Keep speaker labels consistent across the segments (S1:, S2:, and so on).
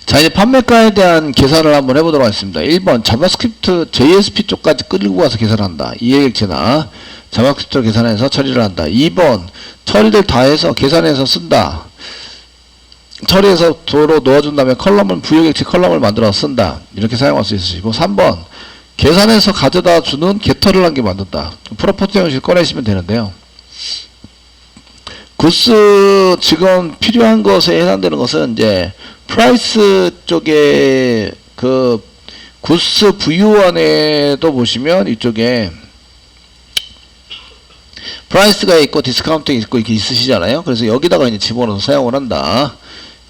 S1: 자, 이제 판매가에 대한 계산을 한번 해보도록 하겠습니다. 1번 자바스크립트 JSP 쪽까지 끌고 가서 계산한다. 이해객체나 자바스크립트로 계산해서 처리를 한다. 2번 처리를 다 해서 계산해서 쓴다. 처리해서 도로 넣어준 다음에 컬럼을 부여객체 컬럼을 만들어서 쓴다. 이렇게 사용할 수 있으시고 3번 계산해서 가져다 주는 게터를 한 개 만든다. 프로퍼티 형식 꺼내시면 되는데요. 구스 지금 필요한 것에 해당되는 것은 이제 프라이스 쪽에 그 구스 VU1에도 보시면 이쪽에 프라이스가 있고 디스카운트가 있고 이렇게 있으시잖아요. 그래서 여기다가 이제 집어넣어서 사용을 한다.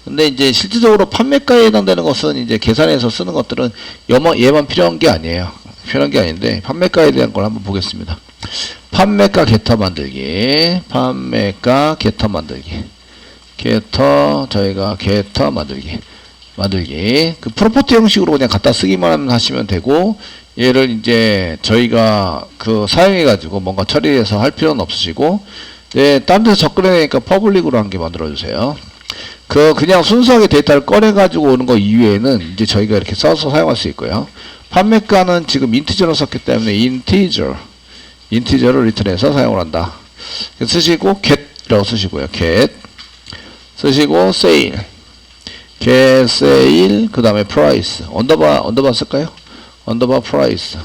S1: 근데 이제 실질적으로 판매가에 해당되는 것은 이제 계산해서 쓰는 것들은 얘만 필요한 게 아니에요. 필요한 게 아닌데 판매가에 대한 걸 한번 보겠습니다. 판매가 게터 만들기, 판매가 게터 만들기, 게터 저희가 게터 만들기 그 프로퍼티 형식으로 그냥 갖다 쓰기만 하시면 되고 얘를 이제 저희가 그 사용해 가지고 뭔가 처리해서 할 필요는 없으시고 네, 딴 데서 접근해내니까 퍼블릭으로 한 개 만들어 주세요. 그냥 순수하게 데이터를 꺼내 가지고 오는 거 이외에는 이제 저희가 이렇게 써서 사용할 수 있고요. 판매가는 지금 인티저로 썼기 때문에 인티저를 리턴해서 사용을 한다. 쓰시고 get이라고 쓰시고요. get 쓰시고 sale get sale 그 다음에 price 언더바 쓸까요? 언더바 price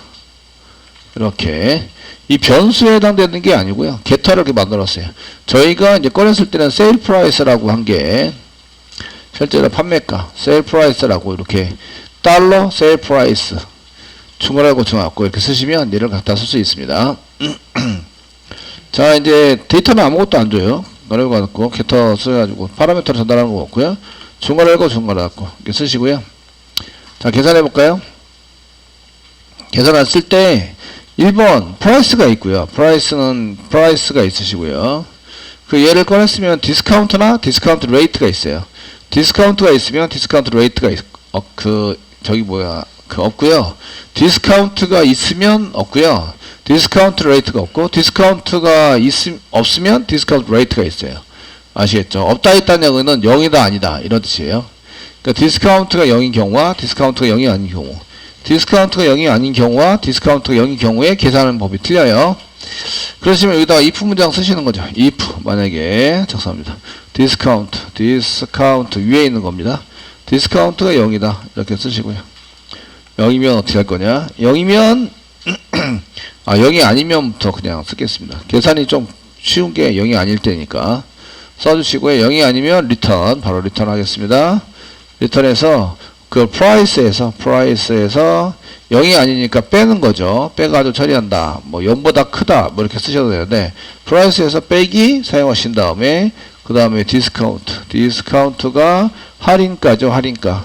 S1: 이렇게 이 변수에 해당되는 게 아니고요. get터를 이렇게 만들었어요. 저희가 이제 꺼냈을 때는 sale price라고 한 게 실제로 판매가 sale price라고 이렇게 달러 sale price 중괄하고 중괄하고 이렇게 쓰시면 얘를 갖다 쓸 수 있습니다. 자, 이제 데이터는 아무것도 안 줘요. 너를 갖고 게터 써가지고 파라미터를 전달하는 거 없고요. 중괄하고 중괄하고 이렇게 쓰시고요. 자, 계산해 볼까요? 계산을 쓸 때 1번 프라이스가 있고요. 프라이스가 있으시고요. 그 얘를 꺼냈으면 디스카운트나 디스카운트 레이트가 있어요. 디스카운트가 있으면 디스카운트 레이트가 없고요. 디스카운트가 있으면 없고요. 디스카운트 레이트가 없고 디스카운트가 없으면 디스카운트 레이트가 있어요. 아시겠죠? 없다 있다는 얘기는 0이다 아니다 이런 뜻이에요. 그러니까 디스카운트가 0인 경우와 디스카운트가 0이 아닌 경우, 디스카운트가 0이 아닌 경우와 디스카운트가 0인 경우에 계산하는 법이 틀려요. 그러시면 여기다가 if 문장 쓰시는 거죠. if 만약에 작성합니다. 디스카운트 위에 있는 겁니다. 디스카운트가 0이다 이렇게 쓰시고요. 0이면 어떻게 할 거냐? 0이면 0이 아니면부터 그냥 쓰겠습니다. 계산이 좀 쉬운 게 0이 아닐 때니까 써주시고요. 0이 아니면 리턴 바로 리턴 하겠습니다. 리턴해서 그 프라이스에서 0이 아니니까 빼는 거죠. 빼가지고 처리한다. 뭐 0보다 크다 뭐 이렇게 쓰셔도 되는데 프라이스에서 빼기 사용하신 다음에 그 다음에 디스카운트가 할인가죠. 할인가.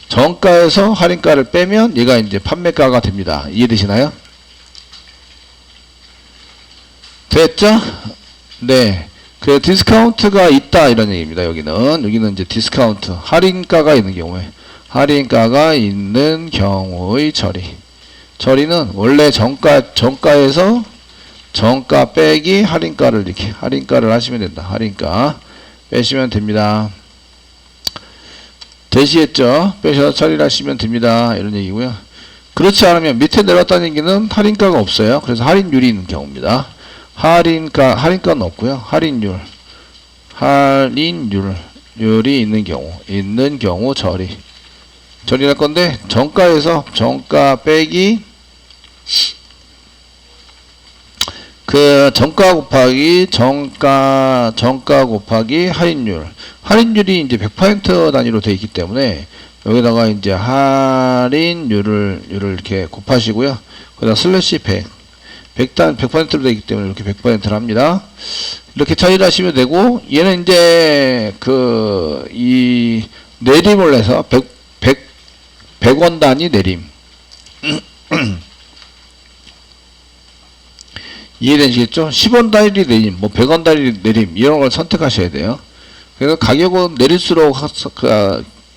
S1: 정가에서 할인가를 빼면 얘가 이제 판매가가 됩니다. 이해되시나요? 됐죠? 네. 그 디스카운트가 있다 이런 얘기입니다. 여기는 이제 디스카운트 할인가가 있는 경우의 처리는 원래 정가에서 정가 빼기 할인가를 이렇게 할인가를 하시면 된다. 할인가 빼시면 됩니다. 되시겠죠? 빼셔서 처리를 하시면 됩니다. 이런 얘기고요. 그렇지 않으면 밑에 내려왔다는 얘기는 할인가가 없어요. 그래서 할인율이 있는 경우입니다. 할인가는 없고요. 할인율이 있는 경우 처리할 건데 정가에서 정가 빼기 그 정가 곱하기 할인율이 이제 100% 단위로 되어 있기 때문에 여기다가 이제 할인율을 이렇게 곱하시고요. 거기다 슬래시 100%로 되어 있기 때문에 이렇게 100%를 합니다. 이렇게 처리를 하시면 되고 얘는 이제 이 내림을 해서 100원 단위 내림 이해되시겠죠? 10원 단위 내림, 100원 단위 내림 이런 걸 선택하셔야 돼요. 그래서 가격은 내릴수록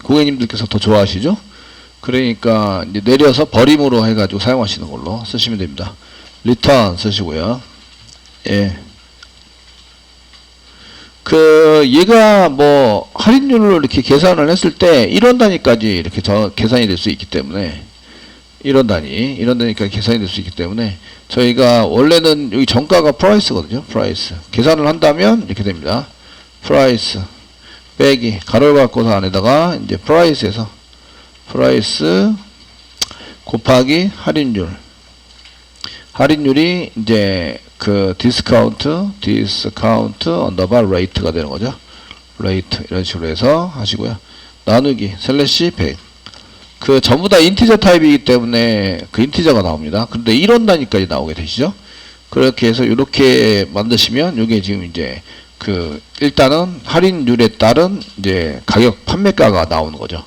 S1: 고객님들께서 더 좋아하시죠? 그러니까 이제 내려서 버림으로 해가지고 사용하시는 걸로 쓰시면 됩니다. 리턴 쓰시고요. 예. 얘가 뭐 할인율을 이렇게 계산을 했을 때 1원 단위까지 이렇게 계산이 될 수 있기 때문에 1원 단위까지 계산이 될 수 있기 때문에 저희가 원래는 여기 정가가 프라이스거든요. 프라이스. 계산을 한다면 이렇게 됩니다. 프라이스 빼기 가로를 갖고서 안에다가 이제 프라이스에서 프라이스 곱하기 할인율이 이제 디스카운트 언더바 레이트가 되는 거죠. 레이트 이런 식으로 해서 하시고요. 나누기 슬래시 100. 전부 다 인티저 타입이기 때문에 인티저가 나옵니다. 근데 1원 단위까지 나오게 되시죠. 그렇게 해서 이렇게 만드시면 이게 지금 이제 일단은 할인율에 따른 이제 가격 판매가가 나오는 거죠.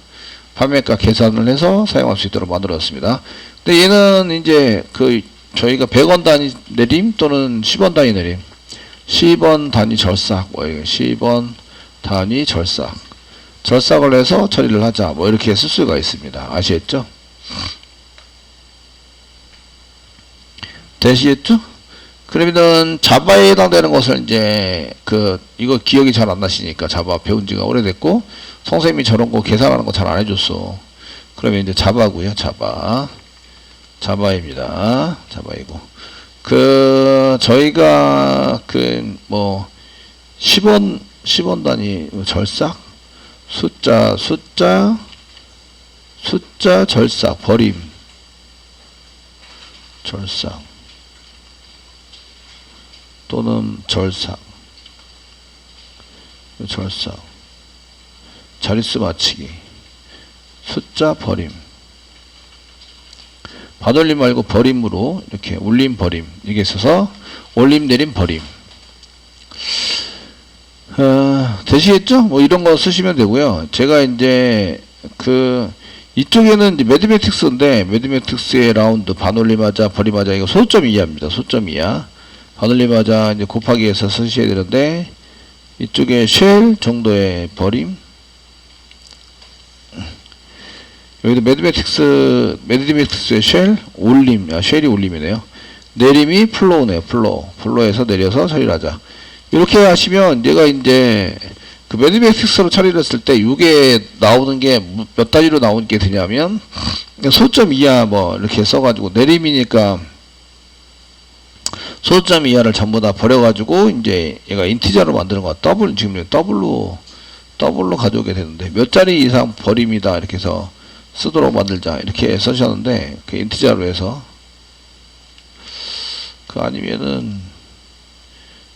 S1: 판매가 계산을 해서 사용할 수 있도록 만들었습니다. 근데 얘는 이제 저희가 100원 단위 내림 또는 10원 단위 내림, 10원 단위 절삭, 10원 단위 절삭을 해서 처리를 하자, 이렇게 쓸 수가 있습니다. 아시겠죠? 되시겠죠? 그러면은 자바에 해당되는 것을 이제 이거 기억이 잘 안 나시니까 자바 배운 지가 오래됐고 선생님이 저런 거 계산하는 거 잘 안 해줬어. 그러면 이제 자바고요. 자바입니다. 자바이고 저희가 10원 단위 절삭 숫자 절삭 버림 절삭 또는 절삭 자릿수 맞추기 숫자 버림 반올림 말고 버림으로 이렇게 올림 버림 이게 있어서 올림 내림 버림 되시겠죠? 이런 거 쓰시면 되고요. 제가 이제 이쪽에는 이제 매드매틱스인데 매드매틱스의 라운드 반올림하자 버림하자 이거 소점 이하입니다. 소점 이하 반올림하자 이제 곱하기 해서 쓰셔야 되는데 이쪽에 쉘 정도의 버림 여기도 매드매틱스의 쉘 올림 쉘이 올림이네요. 내림이 플로우네요. 플로우에서 내려서 처리를 하자. 이렇게 하시면 얘가 이제 매드매틱스로 처리를 했을 때 이게 나오는 게 몇 단위로 나오는 게 되냐면 소점 이하 이렇게 써가지고 내림이니까 소점 이하를 전부 다 버려가지고 이제 얘가 인티저로 만드는 거 지금 더블로 가져오게 되는데 몇 자리 이상 버림이다 이렇게 해서 쓰도록 만들자 이렇게 쓰셨는데 인티저로 해서 아니면은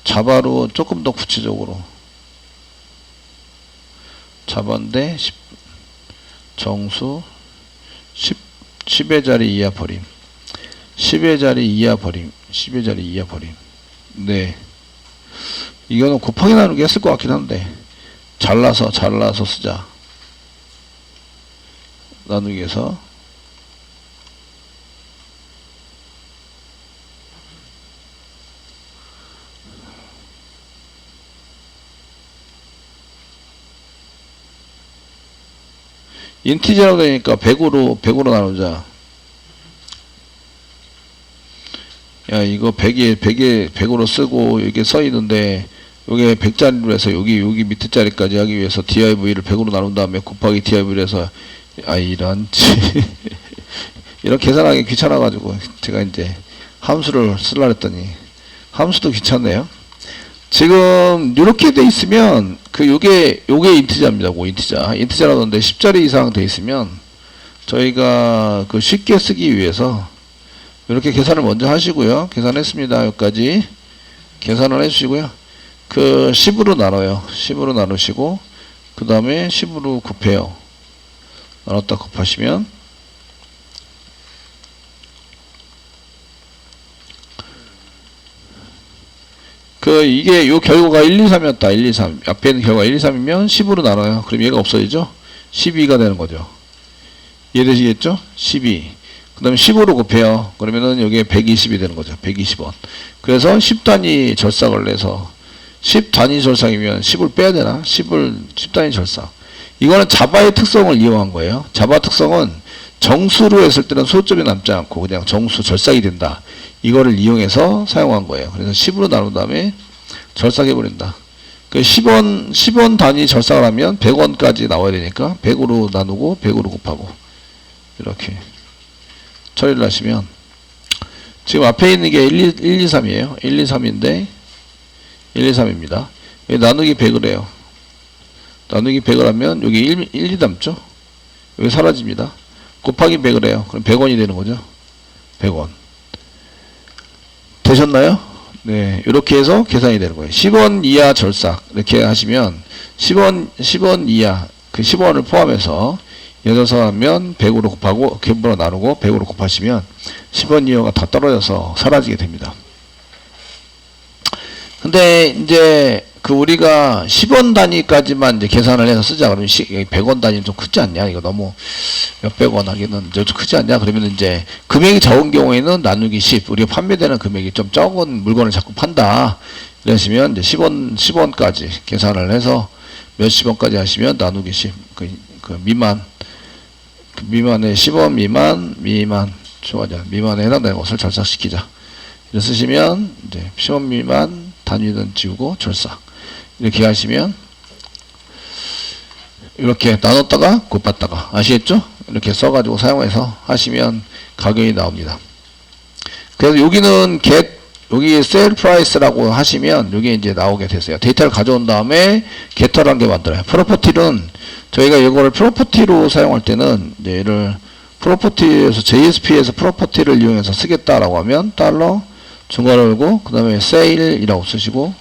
S1: 자바로 조금 더 구체적으로 자바인데 정수 10의 자리 이하 버림 10의 자리 이하 버림 네 이거는 곱하기 나누기 했을 것 같긴 한데 잘라서 쓰자 나누기해서 인티저라고 되니까 100으로 나누자. 야 이거 100으로 쓰고 이게 써있는데 요게 100짜리로 해서 여기 밑에 자리까지 하기 위해서 div를 100으로 나눈 다음에 곱하기 div를 해서 이런 이런 계산하기 귀찮아가지고 제가 이제 함수를 쓰려 했더니 함수도 귀찮네요. 지금 이렇게 돼 있으면 요게 인티저입니다. 인티저라던데 10자리 이상 돼 있으면 저희가 쉽게 쓰기 위해서 이렇게 계산을 먼저 하시고요. 계산했습니다. 여기까지 계산을 해주시고요. 10으로 나눠요. 10으로 나누시고 그 다음에 10으로 곱해요. 나눴다 곱하시면 이게 요 결과가 1, 2, 3이었다. 1, 2, 3. 앞에 있는 결과가 1, 2, 3이면 10으로 나눠요. 그럼 얘가 없어지죠? 12가 되는 거죠. 이해되시겠죠? 12. 그 다음에 10으로 곱해요. 그러면은 여기에 120이 되는 거죠. 120원. 그래서 10단위 절삭을 내서 10단위 절삭이면 10을 빼야 되나? 10단위 절삭. 이거는 자바의 특성을 이용한 거예요. 자바 특성은 정수로 했을 때는 소점이 남지 않고 그냥 정수 절삭이 된다. 이거를 이용해서 사용한 거예요. 그래서 10으로 나눈 다음에 절삭해 버린다. 그 10원 단위 절삭을 하면 100원까지 나와야 되니까 100으로 나누고 100으로 곱하고 이렇게 처리를 하시면 지금 앞에 있는 게 1, 2, 3이에요. 1, 2, 3인데 1, 2, 3입니다. 나누기 100을 해요. 나누기 100을 하면 여기 1, 2 남죠? 여기 사라집니다. 곱하기 100을 해요. 그럼 100원이 되는 거죠. 100원. 되셨나요? 네. 이렇게 해서 계산이 되는 거예요. 10원 이하 절삭. 이렇게 하시면 10원 이하 그 10원을 포함해서 예를 들어서 하면 100으로 곱하고 겹으로 나누고 100으로 곱하시면 10원 이하가 다 떨어져서 사라지게 됩니다. 근데 이제 그 우리가 10원 단위까지만 이제 계산을 해서 쓰자 그러면 100원 단위는 좀 크지 않냐? 이거 너무 몇백 원 하기는 좀 크지 않냐? 그러면 이제 금액이 적은 경우에는 나누기 10. 우리가 판매되는 금액이 좀 적은 물건을 자꾸 판다. 이러시면 이제 10원까지 계산을 해서 몇십 원까지 하시면 나누기 10. 그 미만의 10원 미만 좋아져. 미만에 해당되는 것을 절삭시키자. 이렇게 쓰시면 이제 10원 미만 단위는 지우고 절삭. 이렇게 하시면 이렇게 나눴다가 곱봤다가 아시겠죠? 이렇게 써가지고 사용해서 하시면 가격이 나옵니다. 그래서 여기는 여기 sale price라고 하시면 여기 이제 나오게 됐어요. 데이터를 가져온 다음에 getter라는 게 만들어요. 프로퍼티는 저희가 이거를 프로퍼티로 사용할 때는 이제 얘를 프로퍼티에서 JSP에서 프로퍼티를 이용해서 쓰겠다라고 하면 달러 중괄호 열고 그 다음에 sale이라고 쓰시고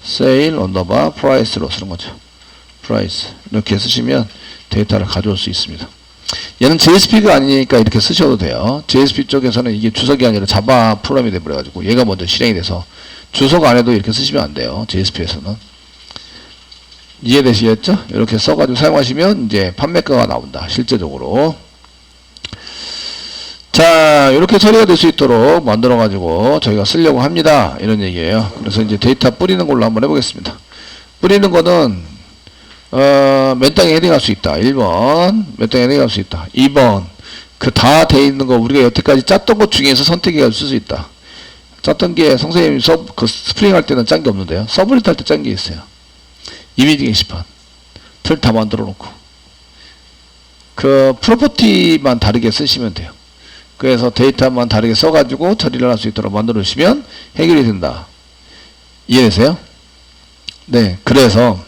S1: sale 언더바 price로 쓰는 거죠. price 이렇게 쓰시면 데이터를 가져올 수 있습니다. 얘는 JSP가 아니니까 이렇게 쓰셔도 돼요. JSP 쪽에서는 이게 주석이 아니라 자바 프로그램이 돼버려가지고 얘가 먼저 실행이 돼서 주석 안에도 이렇게 쓰시면 안 돼요. JSP에서는. 이해되시겠죠? 이렇게 써가지고 사용하시면 이제 판매가가 나온다. 실제적으로. 자, 이렇게 처리가 될 수 있도록 만들어가지고 저희가 쓰려고 합니다. 이런 얘기예요. 그래서 이제 데이터 뿌리는 걸로 한번 해보겠습니다. 뿌리는 거는, 몇 땅에 헤딩할 수 있다. 1번. 몇 땅에 헤딩할 수 있다. 2번. 그 다 돼 있는 거 우리가 여태까지 짰던 것 중에서 선택해서 쓸 수 있다. 짰던 게 선생님이 그 스프링 할 때는 짠 게 없는데요. 서브릿 할 때 짠 게 있어요. 이미지 게시판. 틀 다 만들어 놓고. 그 프로퍼티만 다르게 쓰시면 돼요. 그래서 데이터만 다르게 써가지고 처리를 할 수 있도록 만들어 주시면 해결이 된다. 이해되세요? 네. 그래서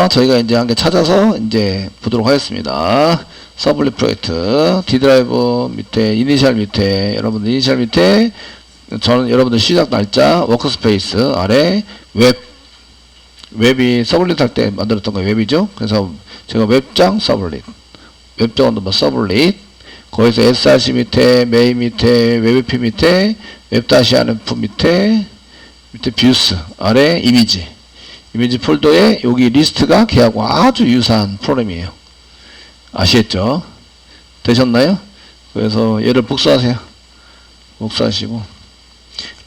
S1: 저희가 이제 한 개 찾아서 이제 보도록 하겠습니다. 서블릿 프로젝트, D 드라이브 밑에, 이니셜 밑에, 여러분들 이니셜 밑에, 저는 여러분들 시작 날짜, 워크스페이스 아래, 웹이 서블릿 할 때 만들었던 거 웹이죠. 그래서 제가 웹장 서블릿. 웹장 언더바 서블릿 거기서 src 밑에 메인 밑에 웹p 밑에 웹-rf 밑에 뷰스 아래 이미지 폴더에 여기 리스트가 걔하고 아주 유사한 프로그램이에요. 아시겠죠? 되셨나요? 그래서 얘를 복사하세요. 복사하시고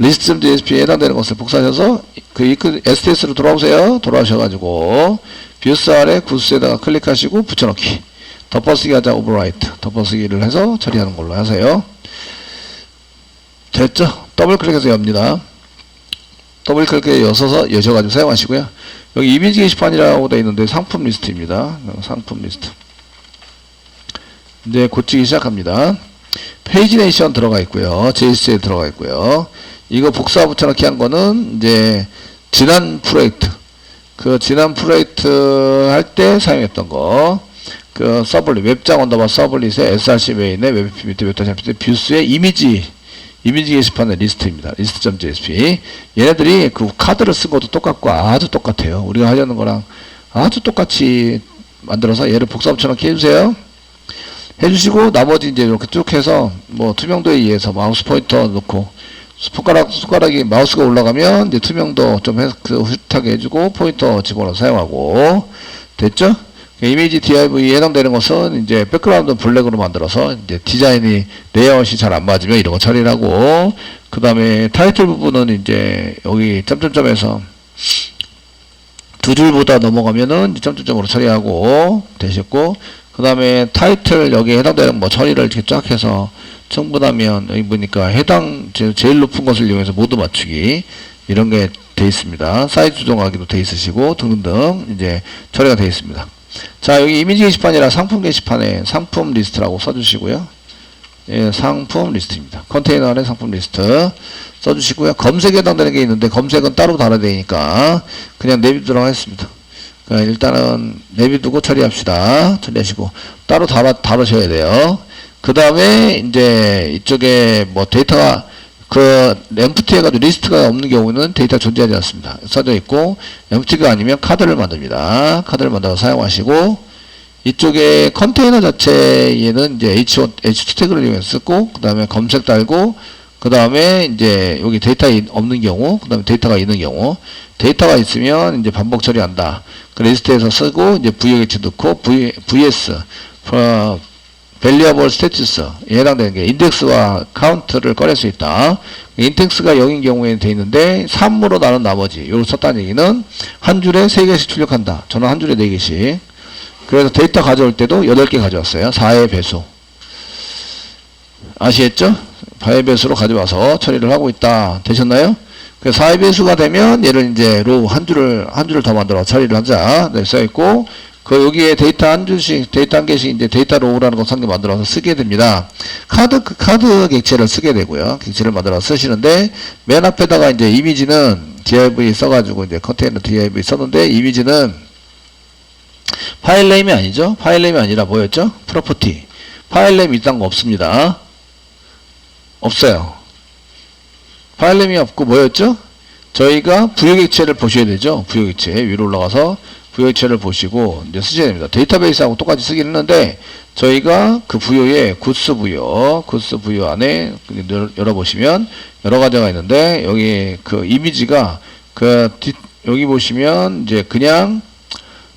S1: list.jsp에 해당되는 것을 복사하셔서 그 STS로 돌아오세요. 돌아오셔가지고 뷰스 아래 구스에다가 클릭하시고 붙여넣기 덮어쓰기 하자 오버라이트 덮어쓰기를 해서 처리하는 걸로 하세요. 됐죠? 더블 클릭해서 엽니다. 더블 클릭해 여셔가지고 사용하시고요. 여기 이미지 게시판이라고 되어 있는데 상품 리스트입니다. 상품 리스트. 이제 고치기 시작합니다. 페이지 네이션 들어가 있고요. JS에 들어가 있고요. 이거 복사 붙여넣기 한 거는 이제 지난 프로젝트 할 때 사용했던 거. 그 서블릿 웹장 언더바 서블릿의 src 메인의 웹p 밑에 웹-rf 뷰스의 이미지 게시판의 리스트입니다. list.jsp 얘네들이 그 카드를 쓴 것도 똑같고 아주 똑같아요. 우리가 하려는 거랑 아주 똑같이 만들어서 얘를 복사 붙여넣기 해주세요. 해주시고 나머지 이제 이렇게 쭉 해서 뭐 투명도에 의해서 마우스 포인터 놓고 손가락이 마우스가 올라가면 이제 투명도 좀 흐릿하게 해주고 포인터 집어넣어 사용하고 됐죠? 이미지 DIV에 해당되는 것은 이제 백그라운드 블랙으로 만들어서 이제 디자인이 레이아웃이 잘 안 맞으면 이런 거 처리를 하고 그 다음에 타이틀 부분은 이제 여기 점점점에서 두 줄보다 넘어가면은 점점점으로 처리하고 되셨고 그 다음에 타이틀 여기에 해당되는 뭐 처리를 이렇게 쫙 해서 충분하면 여기 보니까 제일 높은 것을 이용해서 모두 맞추기 이런 게 돼 있습니다. 사이즈 조정하기도 돼 있으시고 등등등 이제 처리가 돼 있습니다. 자, 여기 이미지 게시판이라 상품 게시판에 상품 리스트라고 써주시고요. 예, 상품 리스트입니다. 컨테이너 안에 상품 리스트 써주시고요. 검색에 해당되는 게 있는데 검색은 따로 달아야 되니까 그냥 내비두도록 하겠습니다. 그러니까 일단은 내비두고 처리합시다. 처리하시고 따로 다루셔야 돼요. 그 다음에 이제 이쪽에 뭐 데이터가 그 엠프티 해가지고 리스트가 없는 경우는 데이터 존재하지 않습니다. 써져 있고 엠프티가 아니면 카드를 만듭니다. 카드를 만들어서 사용하시고 이쪽에 컨테이너 자체에는 이제 H2 태그를 이용해서 쓰고 그 다음에 검색 달고 그 다음에 이제 여기 데이터 없는 경우 그 다음에 데이터가 있는 경우 데이터가 있으면 이제 반복 처리한다. 그 리스트에서 쓰고 이제 VH 넣고 VS Variable Status에 해당되는 게 인덱스와 카운트를 꺼낼 수 있다. 인덱스가 0인 경우에는 돼 있는데 3으로 나눈 나머지 요걸 썼다는 얘기는 한 줄에 3개씩 출력한다. 저는 한 줄에 4개씩. 그래서 데이터 가져올 때도 8개 가져왔어요. 4의 배수. 아시겠죠? 4의 배수로 가져와서 처리를 하고 있다. 되셨나요? 그래서 4의 배수가 되면 얘를 이제 로우 한 줄을 더 만들어 처리를 하자. 네, 써있고 그 여기에 데이터 한 줄씩 데이터 한 개씩 이제 데이터 로우라는 거 상계 만들어서 쓰게 됩니다. 카드 객체를 쓰게 되고요. 객체를 만들어서 쓰시는데 맨 앞에다가 이제 이미지는 div 써가지고 이제 컨테이너 div 썼는데 이미지는 파일 네임이 아니죠. 파일 네임이 아니라 뭐였죠? 프로퍼티. 파일 네임 이딴 거 없습니다. 없어요. 파일 네임이 없고 뭐였죠? 저희가 부여객체를 보셔야 되죠. 부여객체 위로 올라가서 부여객체를 보시고 이제 쓰셔야 됩니다. 데이터베이스하고 똑같이 쓰긴 했는데 저희가 그 부여에 구스 부여 안에 열어보시면 여러 가지가 있는데 여기 그 이미지가 여기 보시면 이제 그냥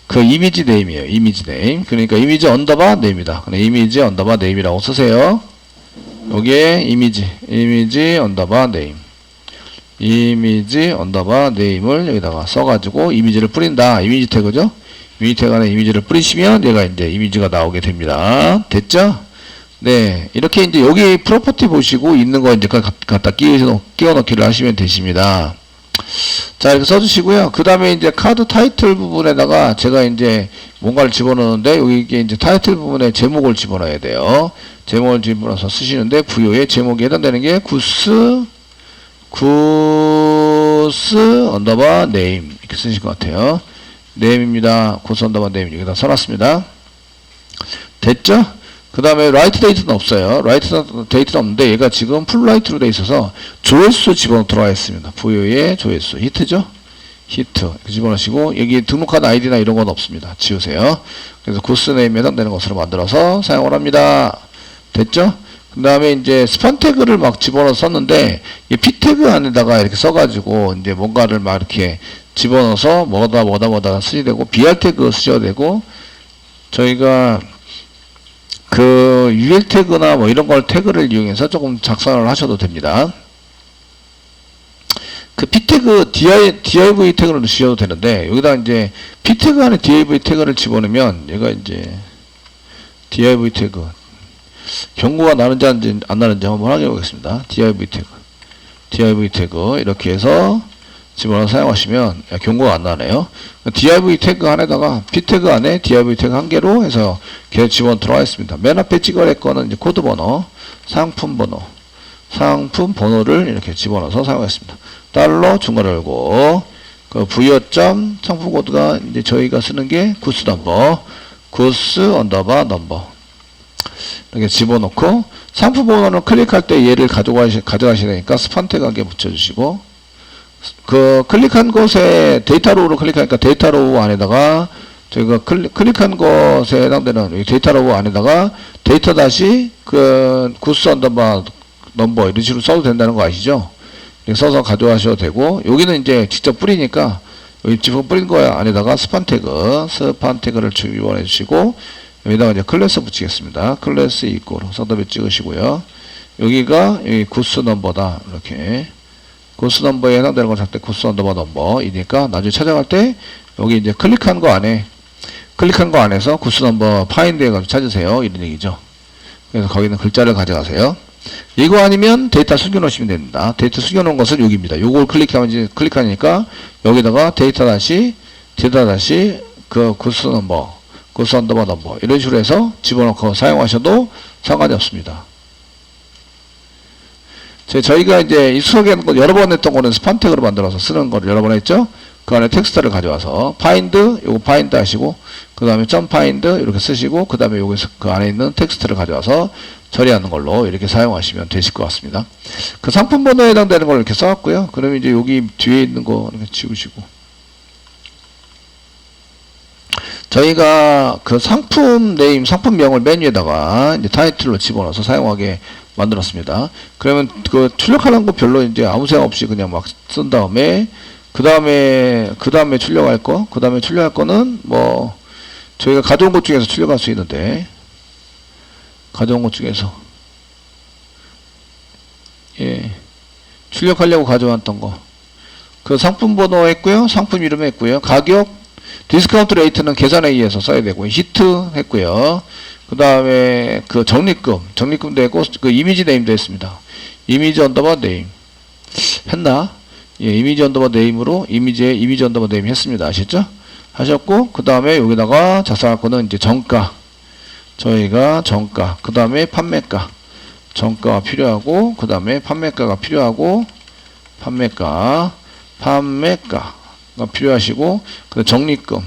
S1: 그 이미지 네임이에요. 이미지 네임. 그러니까 이미지 언더바 네임이다. 이미지 언더바 네임이라고 쓰세요. 여기에 이미지 언더바 네임. 이미지 언더바 네임을 여기다가 써가지고 이미지를 뿌린다. 이미지 태그죠? 이미지 태그 안에 이미지를 뿌리시면 얘가 이제 이미지가 나오게 됩니다. 됐죠? 네. 이렇게 이제 여기 프로퍼티 보시고 있는 거 이제 갖다 끼워 넣기를 하시면 되십니다. 자, 이렇게 써주시고요. 그 다음에 이제 카드 타이틀 부분에다가 제가 이제 뭔가를 집어넣는데 여기 이제 타이틀 부분에 제목을 집어넣어야 돼요. 제목을 집어넣어서 쓰시는데 부여의 제목에 해당되는 게 구스 언더바 네임 이렇게 쓰실 것 같아요. 네임입니다. 구스 언더바 네임 여기다 써놨습니다. 됐죠? 그 다음에 라이트 데이터는 없어요. 라이트 데이터는 없는데 얘가 지금 풀 라이트로 돼 있어서 조회수 집어넣도록 하겠습니다. 부여의 조회수 히트죠? 히트 이렇게 집어넣으시고 여기 등록한 아이디나 이런 건 없습니다. 지우세요. 그래서 구스 네임에 해당되는 것으로 만들어서 사용을 합니다. 됐죠? 그 다음에 이제 스판 태그를 막 집어넣어 썼는데 이 p 태그 안에다가 이렇게 써가지고 이제 뭔가를 막 이렇게 집어넣어서 뭐다 쓰셔야 되고 br 태그 쓰셔야 되고 저희가 그 UL 태그나 뭐 이런 걸 태그를 이용해서 조금 작성을 하셔도 됩니다. 그 p 태그 div 태그를 넣으셔도 되는데 여기다 이제 p 태그 안에 div 태그를 집어넣으면 얘가 이제 div 태그 경고가 나는지 안 나는지 한번 확인해 보겠습니다. div 태그 이렇게 해서 집어넣어 사용하시면 경고가 안 나네요. div 태그 안에다가 p 태그 안에 div 태그 한 개로 해서 계속 집어넣도록 하겠습니다. 맨 앞에 찍어낼 거는 이제 코드 번호, 상품 번호를 이렇게 집어넣어서 사용하겠습니다. 달러 중괄호 열고 그 부여점 상품 코드가 이제 저희가 쓰는 게 구스 언더바 넘버 이렇게 집어넣고 상품 번호는 클릭할 때 얘를 가져가셔야 되니까 스판 태그 한 개 붙여주시고 그 클릭한 곳에 데이터 로우로 클릭하니까 데이터 로우 안에다가 저희가 클릭한 것에 해당되는 데이터 로우 안에다가 데이터 다시 그 구스 언더바 넘버 이런 식으로 써도 된다는 거 아시죠? 이렇게 써서 가져가셔도 되고 여기는 이제 직접 뿌리니까 여기 지금 뿌린 거 안에다가 스판 태그를 집어넣어 주시고 여기다가 이제 클래스 붙이겠습니다. 클래스 이꼬로 썬더벳 찍으시고요. 여기가 여기 구스 넘버다. 이렇게 구스 넘버에 해당되는 건 작대 구스 언더바 넘버이니까 나중에 찾아갈 때 여기 이제 클릭한 거 안에서 구스 넘버 파인드 해가지고 찾으세요. 이런 얘기죠. 그래서 거기는 글자를 가져가세요. 이거 아니면 데이터 숨겨놓으시면 됩니다. 데이터 숨겨놓은 것은 여기입니다. 요걸 클릭하니까 여기다가 데이터 다시 구스 넘버 이런 식으로 해서 집어넣고 사용하셔도 상관이 없습니다. 저희가 이제 익숙하게 여러 번 했던 거는 스판 태그로 만들어서 쓰는 거를 여러 번 했죠. 그 안에 텍스트를 가져와서 요거 파인드 하시고 그 다음에 점 파인드 이렇게 쓰시고 그 다음에 여기서 그 안에 있는 텍스트를 가져와서 처리하는 걸로 이렇게 사용하시면 되실 것 같습니다. 그 상품 번호에 해당되는 걸 이렇게 써왔고요. 그러면 이제 여기 뒤에 있는 거 이렇게 지우시고 저희가 그 상품 네임, 상품명을 메뉴에다가 이제 타이틀로 집어넣어서 사용하게 만들었습니다. 그러면 그 출력하는 거 별로 이제 아무 생각 없이 그냥 막 쓴 다음에 그 다음에 출력할 거는 뭐 저희가 가져온 것 중에서 출력할 수 있는데 가져온 것 중에서 출력하려고 가져왔던 거 그 상품 번호 했고요, 상품 이름 했고요, 가격 디스카운트 레이트는 계산에 의해서 써야 되고요, 히트 했고요. 그 다음에 그 적립금도 했고 그 이미지 네임도 했습니다. 이미지 언더바 네임 했나? 이미지 언더바 네임으로 이미지 언더바 네임 했습니다. 아셨죠? 하셨고 그 다음에 여기다가 작성할 거는 이제 정가, 저희가 정가, 그 다음에 판매가, 정가가 필요하고 그 다음에 판매가가 필요하고 판매가가 필요하시고 그 적립금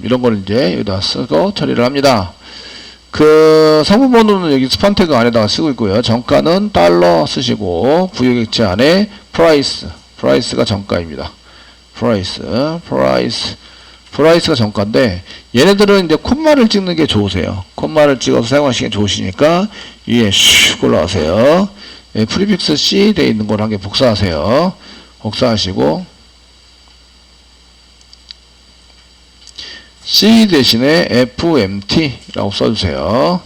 S1: 이런 걸 이제 여기다 쓰고 처리를 합니다. 그 상품 번호는 여기 스판 태그 안에다가 쓰고 있고요. 정가는 달러 쓰시고 부여객체 안에 프라이스가 정가입니다. 프라이스가 정가인데 얘네들은 이제 콤마를 찍는 게 좋으세요. 콤마를 찍어서 사용하시기 좋으시니까 위에 슉 올라가세요. 프리픽스 C 되어 있는 걸 한 개 복사하세요. 복사하시고 C 대신에 FMT라고 써주세요.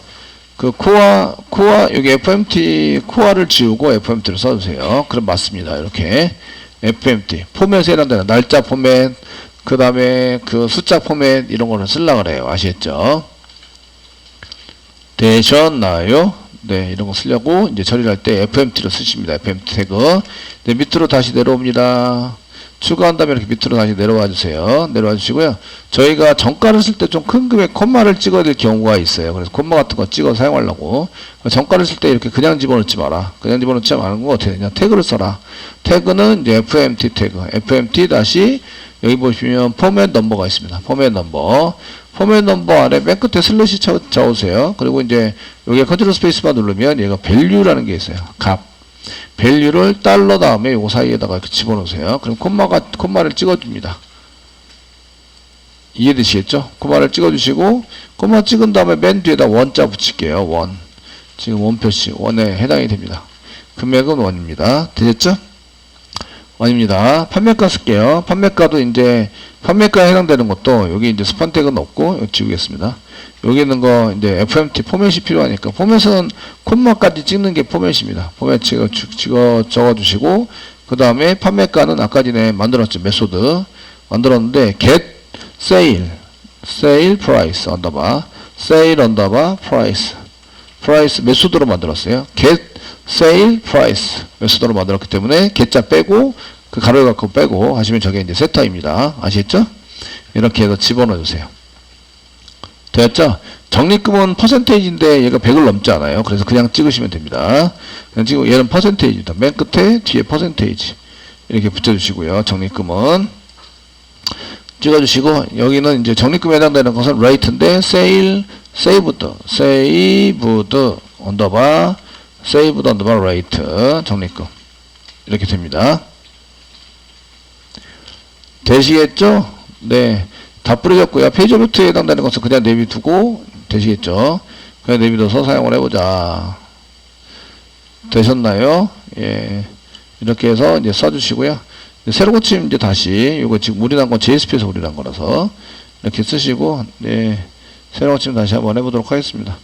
S1: 그 코어 여기 FMT 코어를 지우고 FMT를 써주세요. 그럼 맞습니다. 이렇게 FMT 포맷에 해당되는 날짜 포맷, 그 다음에 그 숫자 포맷 이런 거를 쓰려고 그래요. 아시겠죠? 되셨나요? 네, 이런 거 쓰려고 이제 처리를 할 때 FMT를 쓰십니다. FMT 태그. 네, 밑으로 다시 내려옵니다. 추가한 다음에 이렇게 밑으로 다시 내려와 주세요. 내려와 주시고요. 저희가 정가를 쓸 때 좀 큰 금액 콤마를 찍어야 될 경우가 있어요. 그래서 콤마 같은 거 찍어 사용하려고. 정가를 쓸 때 이렇게 그냥 집어넣지 마라. 그냥 집어넣지 않은 거 어떻게 되냐. 태그를 써라. 태그는 이제 FMT 태그. FMT 다시 여기 보시면 포맷 넘버가 있습니다. 포맷 넘버 안에 맨 끝에 슬래시 적으세요. 그리고 이제 여기 컨트롤 스페이스바 누르면 얘가 value라는 게 있어요. 값. 밸류를 달러 다음에 요 사이에다가 이렇게 집어넣으세요. 그럼 콤마를 찍어줍니다. 이해되시겠죠? 콤마를 찍어주시고 콤마 찍은 다음에 맨 뒤에다 원자 붙일게요. 원. 지금 원 표시 원에 해당이 됩니다. 금액은 원입니다. 되셨죠? 원입니다. 판매가 쓸게요. 판매가도 이제 판매가에 해당되는 것도 여기 이제 스판 태그는 없고 여기 지우겠습니다. 여기 있는 거 이제 FMT 포맷이 필요하니까 포맷은 콤마까지 찍는 게 포맷입니다. 포맷 적어주시고 그 다음에 판매가는 아까 전에 만들었죠. 메소드 만들었는데 get sale price 언더바 sale 언더바 price 메소드로 만들었어요. get sale price 메소드로 만들었기 때문에 get자 빼고 그 가로를 갖고 빼고 하시면 저게 이제 세터입니다. 아시겠죠? 이렇게 해서 집어넣어 주세요. 됐죠? 적립금은 퍼센테이지인데 얘가 100을 넘지 않아요. 그래서 그냥 찍으시면 됩니다. 그냥 찍고 얘는 퍼센테이지입니다. 맨 끝에 뒤에 퍼센테이지 이렇게 붙여주시고요. 적립금은 찍어주시고 여기는 이제 적립금에 해당되는 것은 rate인데 saved 언더바 rate 적립금 이렇게 됩니다. 되시겠죠? 네. 다 뿌려졌고요. 페이지 루트에 해당되는 것은 그냥 내비두고 되시겠죠? 그냥 내비둬서 사용을 해보자. 되셨나요? 예. 이렇게 해서 이제 써주시고요. 새로 고침 이제 다시, 이거 지금 우리난 건 JSP에서 우리난 거라서 이렇게 쓰시고, 네. 새로 고침 다시 한번 해보도록 하겠습니다.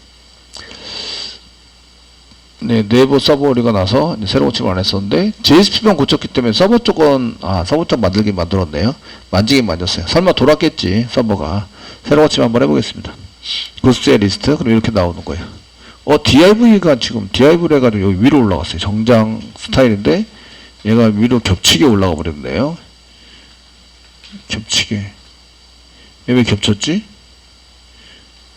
S1: 네, 네이버 서버 오류가 나서 새로 고침을 안 했었는데 JSP만 고쳤기 때문에 서버 쪽은 서버 쪽 만들긴 만들었네요. 만지긴 만졌어요. 설마 돌았겠지 서버가. 새로 고침 한번 해보겠습니다. 구스의 리스트 그럼 이렇게 나오는 거예요. DIV가 지금 DIV를 해가지고 여기 위로 올라갔어요. 정장 스타일인데 얘가 위로 겹치게 올라가 버렸네요. 겹치게. 얘 왜 겹쳤지?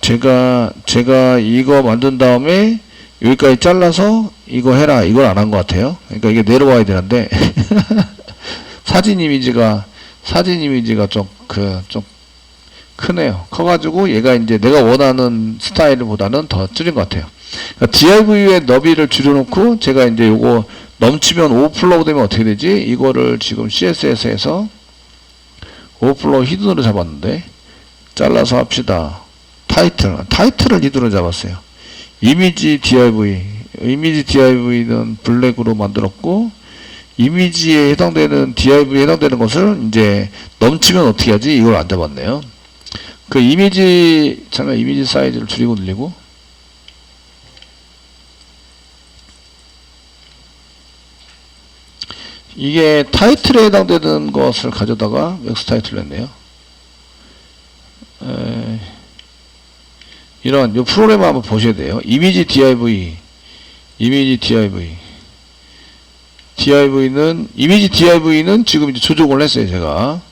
S1: 제가 이거 만든 다음에 여기까지 잘라서 이거 해라 이걸 안 한 것 같아요. 그러니까 이게 내려와야 되는데 사진 이미지가 좀 크네요. 커가지고 얘가 이제 내가 원하는 스타일보다는 더 줄인 것 같아요. 그러니까 DIV의 너비를 줄여놓고 제가 이제 요거 넘치면 오버플로우 되면 어떻게 되지? 이거를 지금 CSS에서 오버플로우 히든으로 잡았는데 잘라서 합시다. 타이틀을 히든으로 잡았어요. 이미지 DIV는 블랙으로 만들었고 이미지에 해당되는 DIV에 해당되는 것을 이제 넘치면 어떻게 하지? 이걸 안 잡았네요. 그 이미지 사이즈를 줄이고 늘리고 이게 타이틀에 해당되는 것을 가져다가 맥스 타이틀로 했네요. 이런 요 프로그램을 한번 보셔야 돼요. 이미지 DIV는 지금 이제 조정을 했어요, 제가.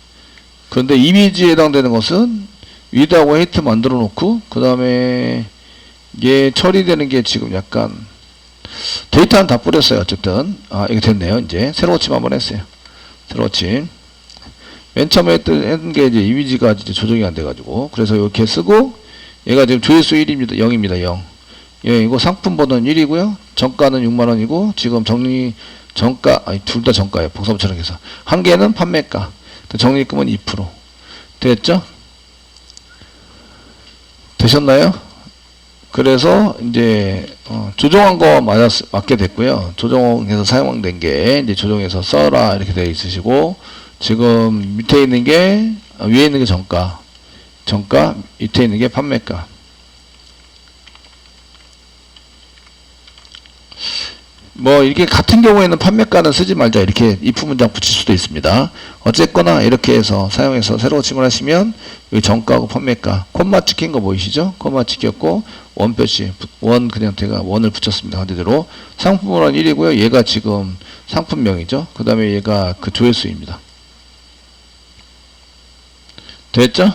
S1: 그런데 이미지에 해당되는 것은 위드하고 헤이트 만들어 놓고, 그 다음에 얘 처리되는 게 지금 약간 데이터는 다 뿌렸어요. 어쨌든 이게 됐네요. 이제 새로 고침 한번 했어요. 새로 고침. 맨 처음에 했던 게 이제 이미지가 이제 조정이 안 돼가지고, 그래서 이렇게 쓰고 얘가 지금 조회수 1입니다. 0입니다. 0. 예, 이거 상품 번호는 1이고요. 정가는 6만원이고, 지금 정가, 둘 다 정가예요. 복사부처럼 해서. 한 개는 판매가. 적립금은 2%. 됐죠? 되셨나요? 그래서, 이제, 조정한 거 맞게 됐고요. 조정해서 사용된 게, 이제 조정해서 써라, 이렇게 되어 있으시고, 지금 밑에 있는 게, 위에 있는 게 정가, 밑에 있는 게 판매가. 뭐 이렇게 같은 경우에는 판매가는 쓰지 말자 이렇게 if 문장 붙일 수도 있습니다. 어쨌거나 이렇게 해서 사용해서 새로 고침을 하시면 여기 정가하고 판매가 콤마 찍힌 거 보이시죠? 콤마 찍혔고 원 표시 그냥 제가 원을 붙였습니다. 그대로 상품번호는 1이고요. 얘가 지금 상품명이죠. 그 다음에 얘가 그 조회수입니다. 됐죠?